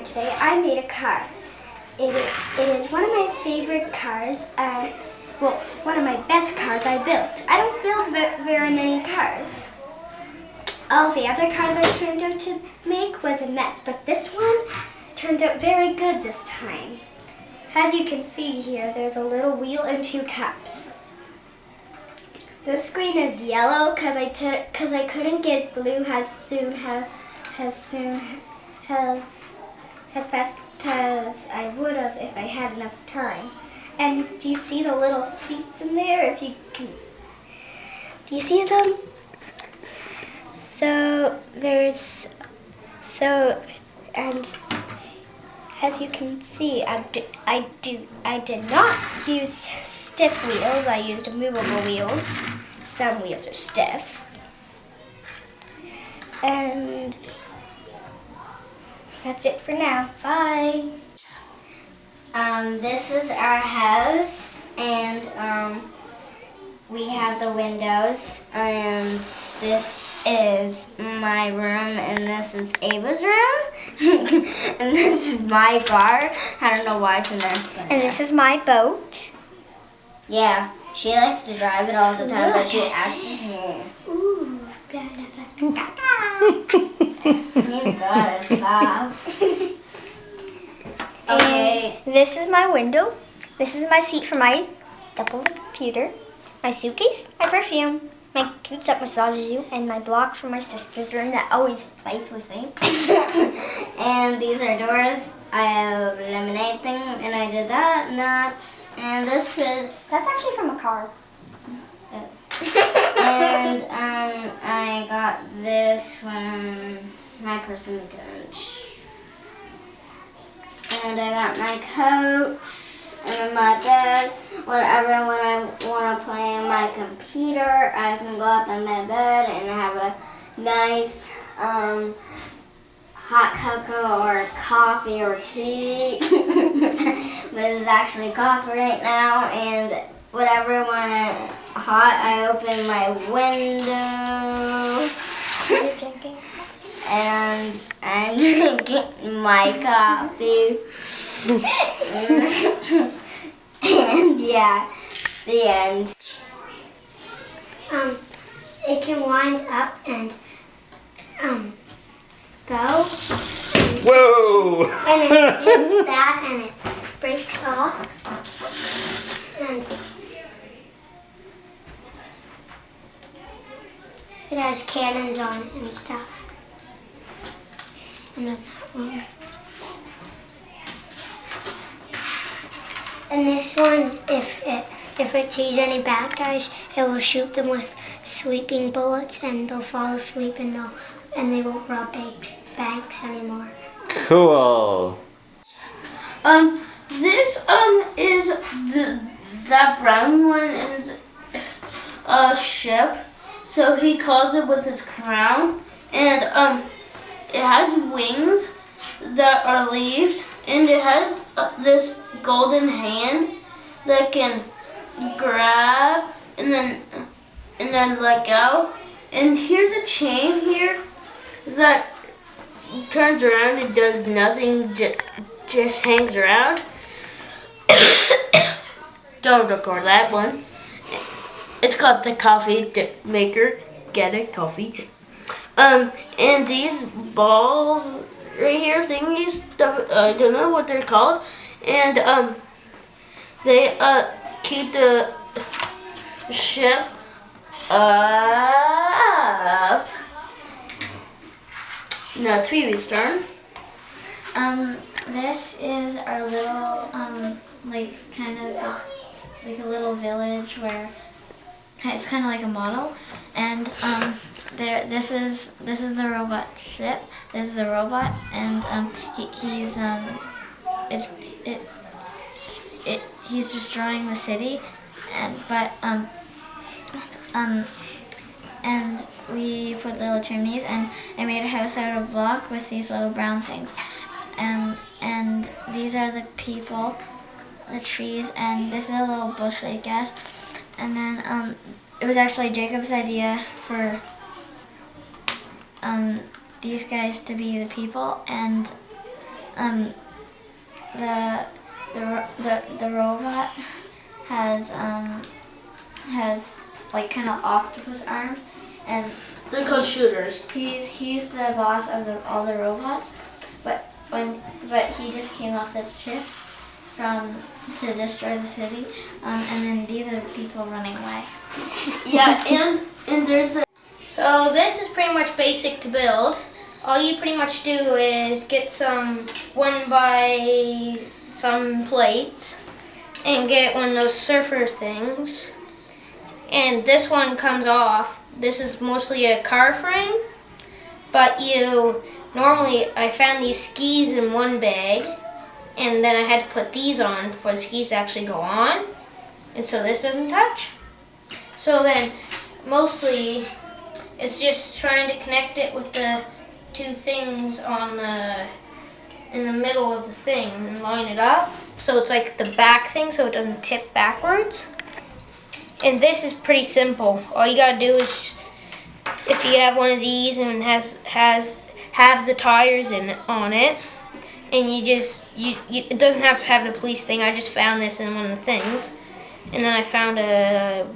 experiment today. I made a car. It is one of my favorite cars. One of my best cars I built. I don't build very many cars. All the other cars I turned out to make was a mess, but this one turned out very good this time. As you can see here, there's a little wheel and 2 caps. The screen is yellow because I couldn't get blue as fast as I would have if I had enough time. And do you see the little seats in there? If you can, do you see them? And as you can see, I did not use stiff wheels. I used movable wheels. Some wheels are stiff. And that's it for now. Bye. This is our house, and we have the windows, and this is my room, and this is Ava's room, and this is my car. I don't know why it's in there. And this is my boat. Yeah, she likes to drive it all the time, but she asks me. Ooh. You gotta stop. Okay. And this is my window. This is my seat for my double computer. My suitcase, my perfume, my couch that massages you, and my block for my sister's room that always fights with me. And these are doors. I have a lemonade thing, and I did that, nuts. And this is... That's actually from a car. And I got this from my person lunch. And I got my coat and my bed. Whenever when I want to play on my computer, I can go up in my bed and have a nice hot cocoa or coffee or tea. But it's actually coffee right now. And whenever when it's hot, I open my window. You're drinking? And I'm drinking my coffee. And yeah, the end. It can wind up and go. Whoa! And it hits that and it breaks off. And it has cannons on it and stuff. And then that one. And this one, if it sees any bad guys, it will shoot them with sleeping bullets, and they'll fall asleep and they won't rob banks anymore. Cool. This is that brown one is a ship. So he calls it with his crown, and it has wings that are leaves, and it has this golden hand that can grab and then let go. And here's a chain here that turns around and does nothing, just hangs around. Don't record that one. It's called the coffee maker. Get it, coffee. And these balls right here, thingies, I don't know what they're called, and they keep the ship up. Now it's Phoebe's turn. This is our little it's like a little village where it's kind of like a model, and this is the robot ship. This is the robot, and he's destroying the city, and we put little chimneys, and I made a house out of block with these little brown things, and these are the people, the trees, and this is a little bush, I guess, and then it was actually Jacob's idea for these guys to be the people, and the robot has like kind of octopus arms, and They're called shooters. he's the boss of all the robots, but he just came off the ship to destroy the city, and then these are the people running away. Yeah, and there's a So this is pretty much basic to build. All you pretty much do is get some 1 by some plates and get one of those surfer things. And this one comes off. This is mostly a car frame, but normally I found these skis in one bag, and then I had to put these on for the skis to actually go on, and so this doesn't touch. So then mostly it's just trying to connect it with the 2 things in the middle of the thing and line it up. So it's like the back thing so it doesn't tip backwards. And this is pretty simple. All you gotta do is, if you have one of these and have the tires on it, and it doesn't have to have the police thing. I just found this in one of the things, and then I found a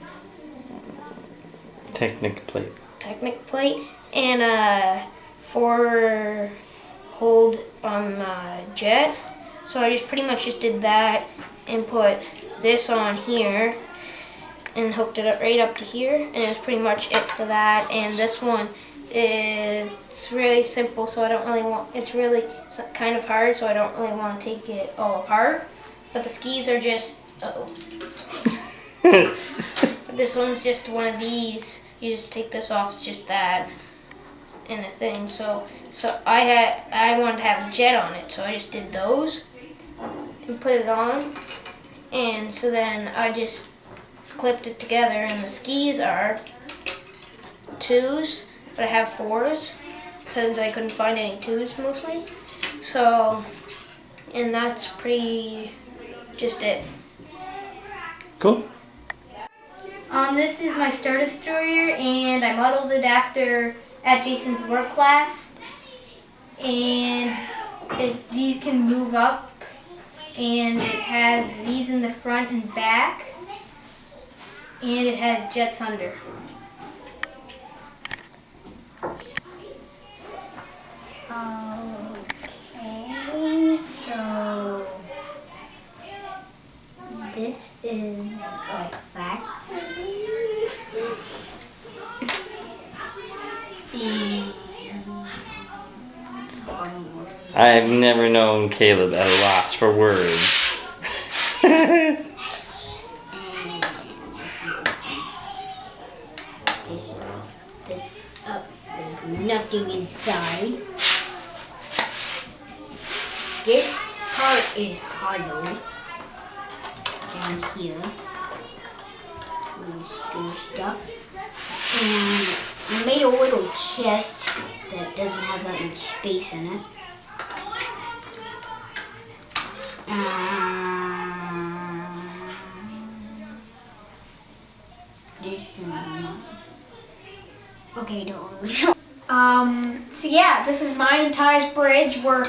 Technic plate. plate and a 4-hold jet. So I just pretty much just did that and put this on here and hooked it up right up to here, and it's pretty much it for that. And this one, it's really simple, so I don't really want, it's kind of hard, so I don't really want to take it all apart. But the skis are just, this one's just one of these. You just take this off, it's just that and a thing. So I wanted to have a jet on it, so I just did those and put it on. And so then I just clipped it together, and the skis are 2s, but I have 4s because I couldn't find any 2s mostly. So, and that's pretty just it. Cool. This is my Star Destroyer, and I modeled it at Jason's work class. And these can move up, and it has these in the front and back, and it has jets under. Okay, so this is a factory. I've never known Caleb at a loss for words. There's nothing inside. This part is hollow down here. Screw stuff. And I made a little chest that doesn't have that much space in it. This one. Okay, don't really know. So yeah, this is mine and Ty's bridge. We're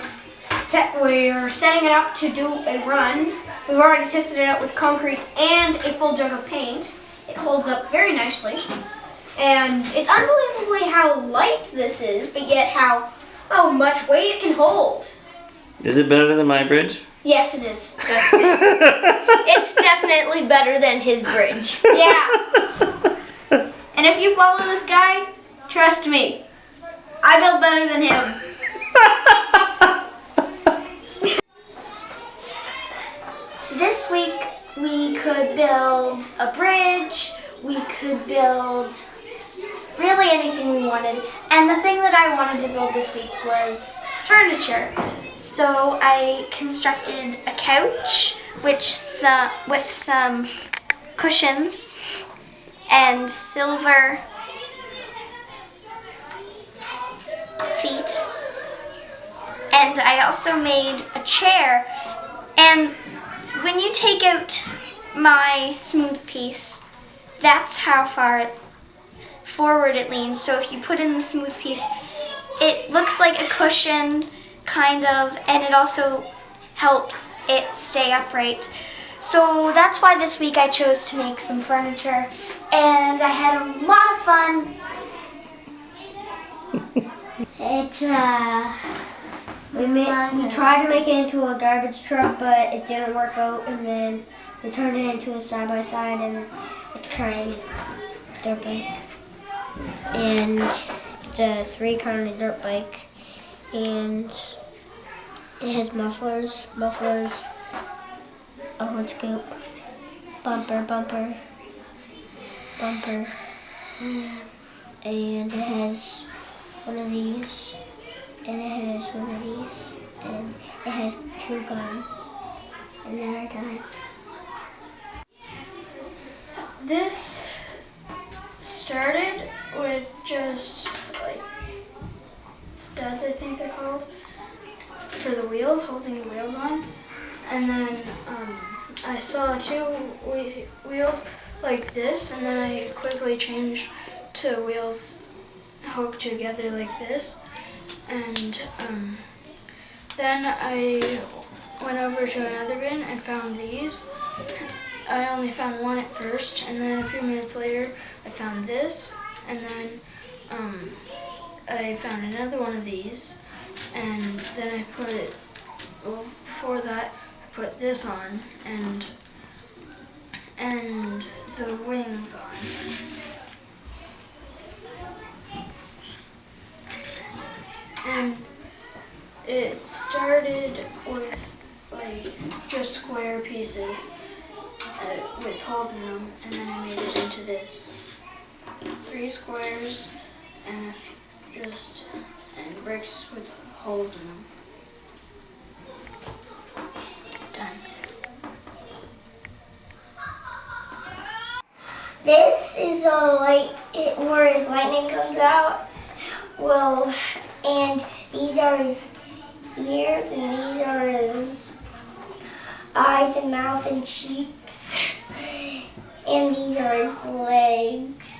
setting it up to do a run. We've already tested it out with concrete and a full jug of paint. It holds up very nicely. And it's unbelievably how light this is, but yet how much weight it can hold. Is it better than my bridge? Yes, it is. Yes, it is. It's definitely better than his bridge. Yeah. And if you follow this guy, trust me, I build better than him. This week we could build a bridge, we could build really anything we wanted. And the thing that I wanted to build this week was furniture. So I constructed a couch with some cushions and silver feet. And I also made a chair. And when you take out my smooth piece, that's how far forward it leans. So if you put in the smooth piece, it looks like a cushion kind of, and it also helps it stay upright. So that's why this week I chose to make some furniture, and I had a lot of fun. It's we tried to make it into a garbage truck, but it didn't work out, and then we turned it into a side-by-side, and it's currently dirt bike. And it's a 3-car dirt bike, and it has mufflers, a hood scoop, bumper, and it has one of these, and it has one of these, and it has 2 guns, and then we're done. This started with just like studs, I think they're called, for the wheels, holding the wheels on. And then I saw 2 wheels like this, and then I quickly changed to wheels hooked together like this. And then I went over to another bin and found these. I only found one at first, and then a few minutes later I found this, and then I found another one of these, and then I put it, well, before that I put this on and the wings on. And it started with like just square pieces with holes in them, and then I made it into this 3 squares and and bricks with holes in them. Done. This is a light, where his lightning comes out. Well, and these are his ears, and these are his eyes and mouth and cheeks, and these are his legs.